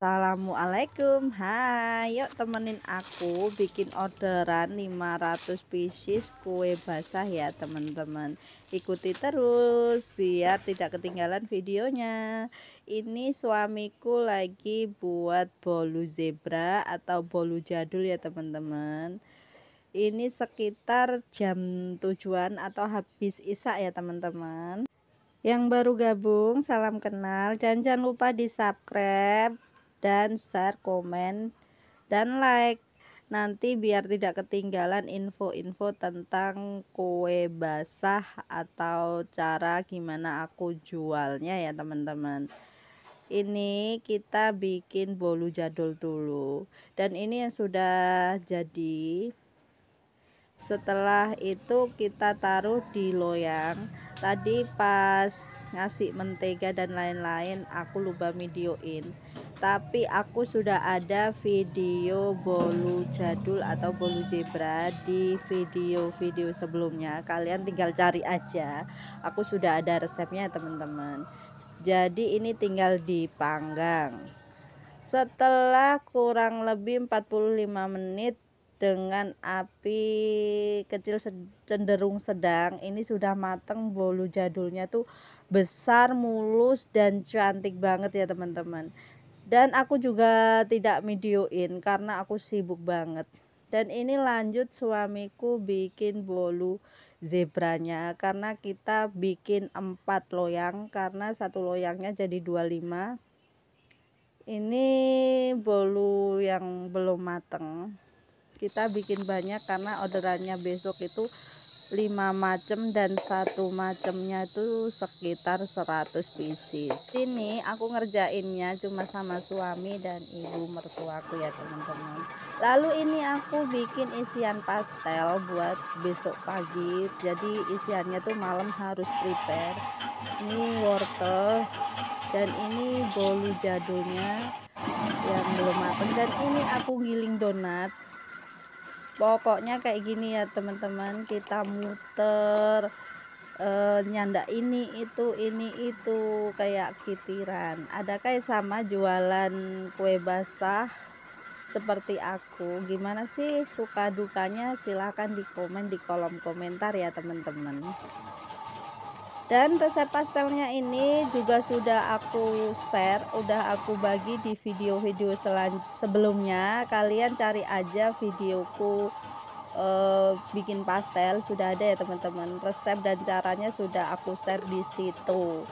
Assalamualaikum, hai, yuk temenin aku bikin orderan 500 pieces kue basah ya teman-teman. Ikuti terus biar tidak ketinggalan videonya. Ini suamiku lagi buat bolu zebra atau bolu jadul ya teman-teman. Ini sekitar jam tujuan atau habis isak ya teman-teman. Yang baru gabung, salam kenal. Dan jangan lupa di subscribe dan share, komen, dan like. Nanti biar tidak ketinggalan info-info tentang kue basah atau cara gimana aku jualnya ya teman-teman. Ini kita bikin bolu jadul dulu. Dan ini yang sudah jadi. Setelah itu kita taruh di loyang. Tadi pas ngasih mentega dan lain-lain aku lupa videoin, tapi aku sudah ada video bolu jadul atau bolu zebra di video-video sebelumnya. Kalian tinggal cari aja, aku sudah ada resepnya teman-teman. Jadi ini tinggal dipanggang. Setelah kurang lebih 45 menit dengan api kecil cenderung sedang, ini sudah mateng. Bolu jadulnya tuh besar, mulus, dan cantik banget ya teman-teman. Dan aku juga tidak videoin karena aku sibuk banget. Dan ini lanjut suamiku bikin bolu zebranya, karena kita bikin 4 loyang karena satu loyangnya jadi 25. Ini bolu yang belum mateng, kita bikin banyak karena orderannya besok itu 5 macam dan satu macamnya itu sekitar 100 pieces. Ini aku ngerjainnya cuma sama suami dan ibu mertuaku ya teman-teman. Lalu ini aku bikin isian pastel buat besok pagi, jadi isiannya tuh malam harus prepare. Ini wortel dan ini bolu jadulnya yang belum matang, dan ini aku giling donat. Pokoknya kayak gini ya teman-teman, kita muter nyanda ini itu kayak kitiran. Ada kayak sama jualan kue basah seperti aku? Gimana sih suka dukanya? Silahkan di komen di kolom komentar ya teman-teman. Dan resep pastelnya ini juga sudah aku share, udah aku bagi di video-video sebelumnya. Kalian cari aja videoku bikin pastel, sudah ada ya teman-teman. Resep dan caranya sudah aku share di situ.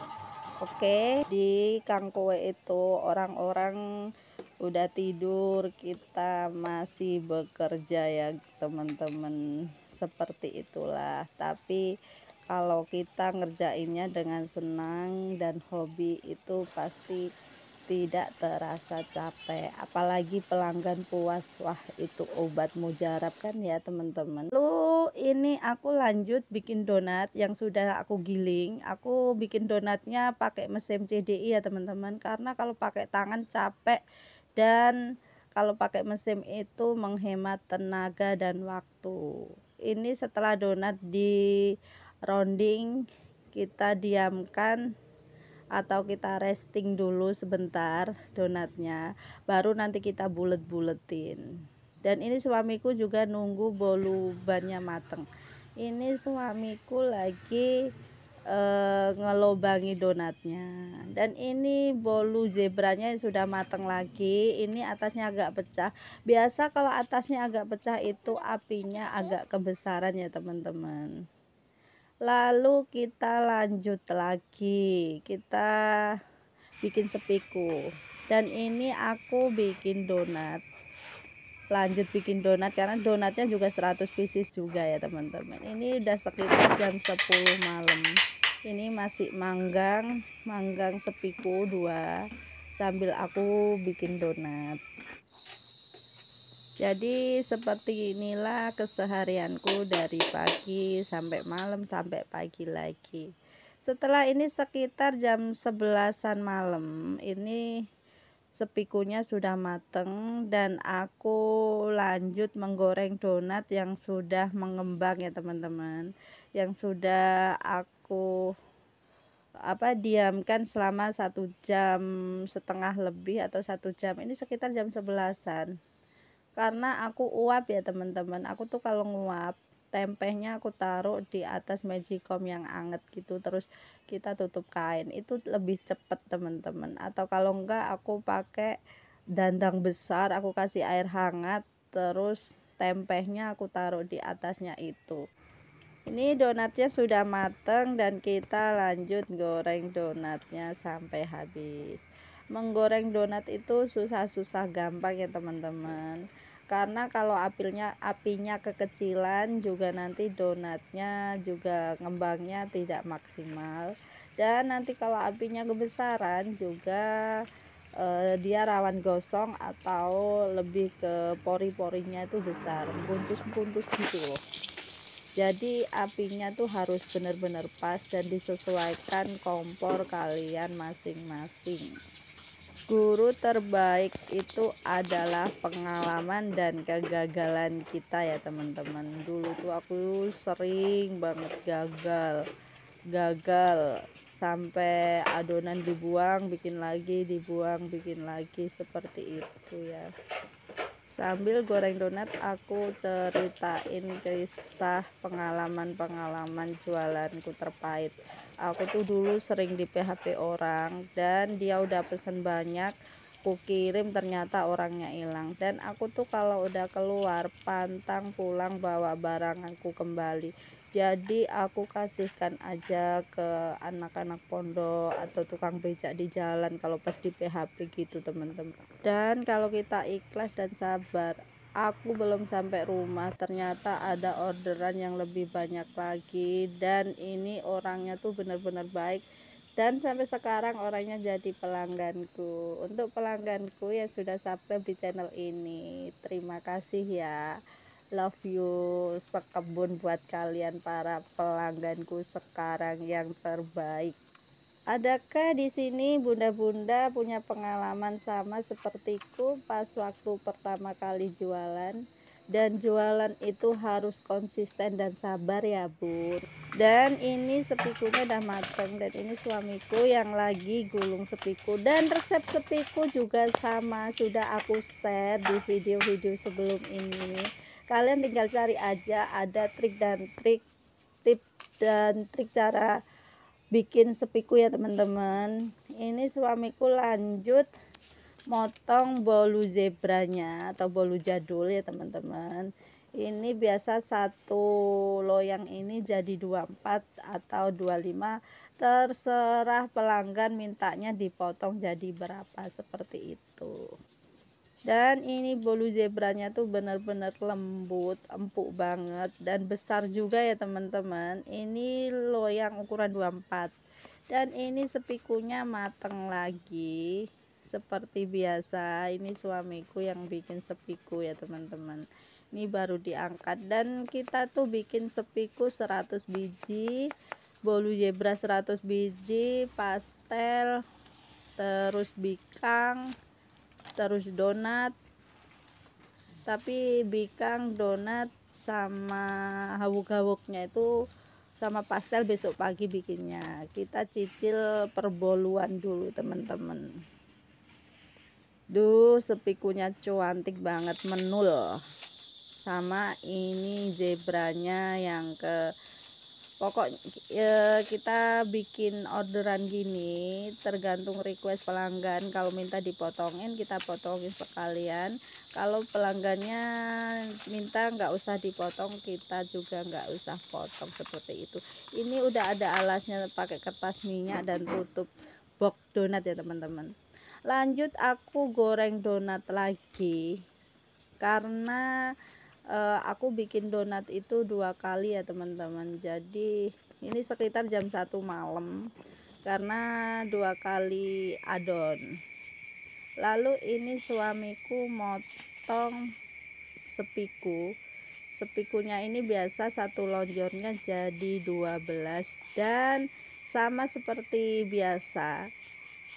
Oke, di Kang Kue itu orang-orang udah tidur, kita masih bekerja ya teman-teman. Seperti itulah. Tapi kalau kita ngerjainnya dengan senang dan hobi itu pasti tidak terasa capek, apalagi pelanggan puas, wah itu obat mujarab kan ya teman-teman. Lalu ini aku lanjut bikin donat yang sudah aku giling. Aku bikin donatnya pakai mesin CDI ya teman-teman, karena kalau pakai tangan capek, dan kalau pakai mesin itu menghemat tenaga dan waktu. Ini setelah donat di rounding, kita diamkan atau kita resting dulu sebentar donatnya, baru nanti kita bulet-buletin. Dan ini suamiku juga nunggu bolu bannya mateng. Ini suamiku lagi ngelobangi donatnya. Dan ini bolu zebranya sudah mateng lagi. Ini atasnya agak pecah. Biasa kalau atasnya agak pecah itu apinya agak kebesaran ya teman-teman. Lalu kita lanjut lagi, kita bikin sepiku. Dan ini aku bikin donat, lanjut bikin donat karena donatnya juga 100 pieces juga ya teman-teman. Ini udah sekitar jam 10 malam. Ini masih manggang sepiku 2 sambil aku bikin donat. Jadi seperti inilah keseharianku dari pagi sampai malam sampai pagi lagi. Setelah ini sekitar jam 11-an malam, ini sepikunya sudah mateng dan aku lanjut menggoreng donat yang sudah mengembang ya teman-teman. Yang sudah aku diamkan selama 1,5 jam lebih atau 1 jam, ini sekitar jam 11-an. Karena aku uap ya teman-teman, aku tuh kalau nguap tempenya aku taruh di atas magicom yang anget gitu, terus kita tutup kain, itu lebih cepet teman-teman. Atau kalau enggak aku pakai dandang besar, aku kasih air hangat, terus tempenya aku taruh di atasnya itu. Ini donatnya sudah mateng dan kita lanjut goreng donatnya sampai habis. Menggoreng donat itu susah-susah gampang ya teman-teman. Karena kalau apinya kekecilan juga nanti donatnya juga ngembangnya tidak maksimal. Dan nanti kalau apinya kebesaran juga dia rawan gosong atau lebih ke pori-porinya itu besar, buntus-buntus gitu loh. Jadi apinya tuh harus benar-benar pas dan disesuaikan kompor kalian masing-masing. Guru terbaik itu adalah pengalaman dan kegagalan kita ya teman-teman. Dulu tuh aku sering banget gagal sampai adonan dibuang bikin lagi, dibuang bikin lagi, seperti itu ya. Sambil goreng donat aku ceritain kisah pengalaman jualanku terpahit. Aku tuh dulu sering di PHP orang dan dia udah pesen banyak, aku kirim ternyata orangnya hilang. Dan aku tuh kalau udah keluar pantang pulang bawa barang aku kembali. Jadi aku kasihkan aja ke anak-anak pondok atau tukang becak di jalan kalau pas di PHP gitu teman-teman. Dan kalau kita ikhlas dan sabar, aku belum sampai rumah ternyata ada orderan yang lebih banyak lagi, dan ini orangnya tuh benar-benar baik dan sampai sekarang orangnya jadi pelangganku. Untuk pelangganku yang sudah subscribe di channel ini, terima kasih ya. Love you sekebun buat kalian para pelangganku sekarang yang terbaik. Adakah di sini bunda-bunda punya pengalaman sama sepertiku pas waktu pertama kali jualan? Dan jualan itu harus konsisten dan sabar ya bun. Dan ini sepikunya udah mateng, dan ini suamiku yang lagi gulung sepiku. Dan resep sepiku juga sama, sudah aku share di video-video sebelum ini. Kalian tinggal cari aja, ada tip dan trik cara bikin sepiku ya teman-teman. Ini suamiku lanjut motong bolu zebranya atau bolu jadul ya teman-teman. Ini biasa satu loyang ini jadi 24 atau 25, terserah pelanggan mintanya dipotong jadi berapa, seperti itu. Dan ini bolu zebranya tuh benar-benar lembut, empuk banget dan besar juga ya teman-teman. Ini loyang ukuran 24. Dan ini sepikunya mateng lagi seperti biasa. Ini suamiku yang bikin sepiku ya teman-teman. Ini baru diangkat, dan kita tuh bikin sepiku 100 biji, bolu zebra 100 biji, pastel, terus bikang, terus donat. Tapi bikang, donat sama hawuk-hawuknya itu sama pastel besok pagi bikinnya. Kita cicil perboluan dulu teman-teman. Duh, sepikunya cantik banget, menul. Sama ini zebranya yang ke pokok kita bikin orderan gini tergantung request pelanggan. Kalau minta dipotongin, kita potongin sekalian. Kalau pelanggannya minta nggak usah dipotong, kita juga nggak usah potong, seperti itu. Ini udah ada alasnya, pakai kertas minyak dan tutup box donat ya teman-teman. Lanjut aku goreng donat lagi, karena aku bikin donat itu 2 kali ya teman-teman. Jadi ini sekitar jam 1 malam karena 2 kali adon. Lalu ini suamiku motong sepiku. Sepikunya ini biasa satu lonjornya jadi 12, dan sama seperti biasa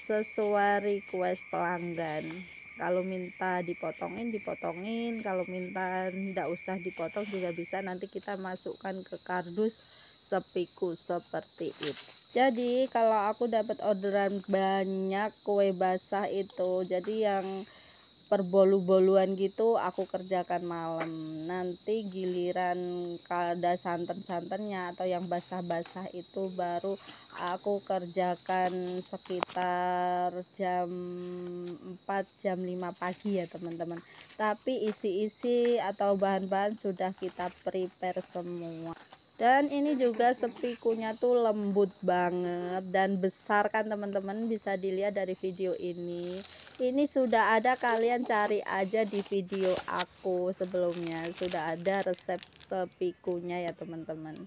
sesuai request pelanggan. Kalau minta dipotongin, kalau minta ndak usah dipotong juga bisa, nanti kita masukkan ke kardus sepiku seperti itu. Jadi kalau aku dapat orderan banyak kue basah itu, jadi yang perbolu-boluan gitu aku kerjakan malam. Nanti giliran kada santan-santannya atau yang basah-basah itu baru aku kerjakan sekitar jam 4 jam 5 pagi ya teman-teman. Tapi isi-isi atau bahan-bahan sudah kita prepare semua. Dan ini juga sepikunya tuh lembut banget dan besar kan teman-teman, bisa dilihat dari video ini sudah ada, kalian cari aja di video aku sebelumnya, sudah ada resep sepikunya ya teman-teman.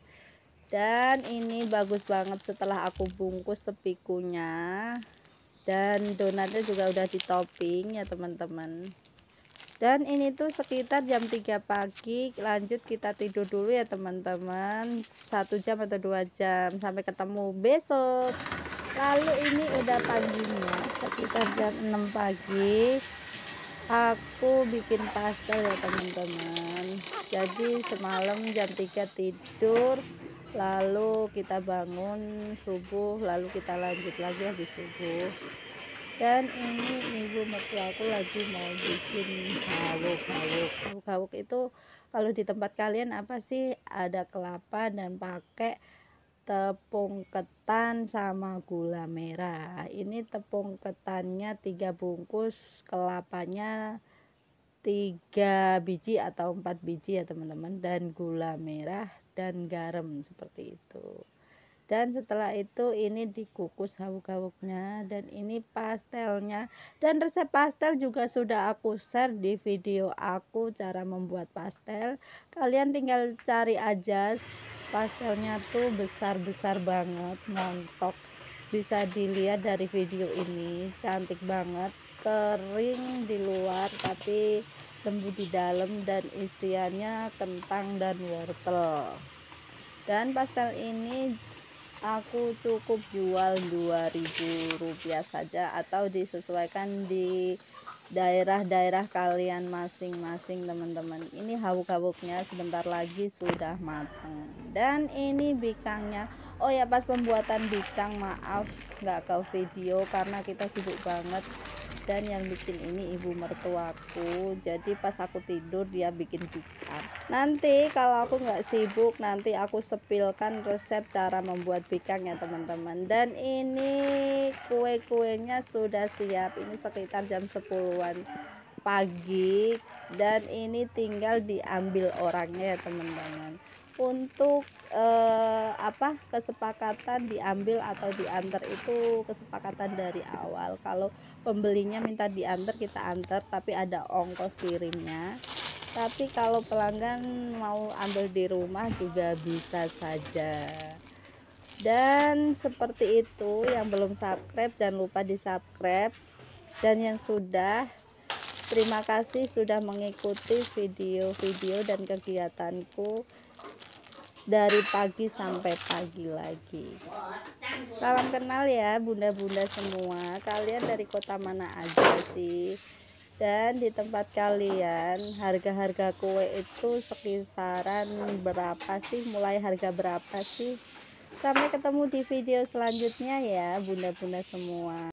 Dan ini bagus banget setelah aku bungkus sepikunya, dan donatnya juga udah ditopping ya teman-teman. Dan ini tuh sekitar jam 3 pagi, lanjut kita tidur dulu ya teman-teman, 1 jam atau 2 jam sampai ketemu besok. Lalu ini udah paginya sekitar jam 6 pagi, aku bikin pastel ya teman-teman. Jadi semalam jam 3 tidur, lalu kita bangun subuh, lalu kita lanjut lagi habis subuh. Dan ini ibu mertua aku lagi mau bikin hawuk itu kalau di tempat kalian apa sih? Ada kelapa dan pakai tepung ketan sama gula merah. Ini tepung ketannya 3 bungkus, kelapanya 3 biji atau 4 biji ya teman-teman, dan gula merah dan garam seperti itu. Dan setelah itu ini dikukus hawuk-hawuknya, dan ini pastelnya. Dan resep pastel juga sudah aku share di video aku cara membuat pastel. Kalian tinggal cari aja, pastelnya tuh besar-besar banget, montok. Bisa dilihat dari video ini, cantik banget, kering di luar tapi lembut di dalam, dan isiannya kentang dan wortel. Dan pastel ini aku cukup jual Rp2.000 saja, atau disesuaikan di daerah-daerah kalian masing-masing teman-teman. Ini hawuk-hawuknya sebentar lagi sudah matang. Dan ini bikangnya, oh ya, pas pembuatan bikang maaf nggak ke video karena kita sibuk banget. Dan yang bikin ini ibu mertuaku, jadi pas aku tidur dia bikin bikang. Nanti kalau aku nggak sibuk, nanti aku sepilkan resep cara membuat bikang ya teman-teman. Dan ini kue-kuenya sudah siap, ini sekitar jam 10-an pagi, dan ini tinggal diambil orangnya ya teman-teman. Untuk kesepakatan diambil atau diantar itu kesepakatan dari awal. Kalau pembelinya minta diantar, kita antar, tapi ada ongkos kirimnya. Tapi kalau pelanggan mau ambil di rumah juga bisa saja. Dan seperti itu, yang belum subscribe jangan lupa di subscribe, dan yang sudah, terima kasih sudah mengikuti video-video dan kegiatanku dari pagi sampai pagi lagi. Salam kenal ya bunda-bunda semua. Kalian dari kota mana aja sih? Dan di tempat kalian harga-harga kue itu sekisaran berapa sih? Mulai harga berapa sih? Sampai ketemu di video selanjutnya ya bunda-bunda semua.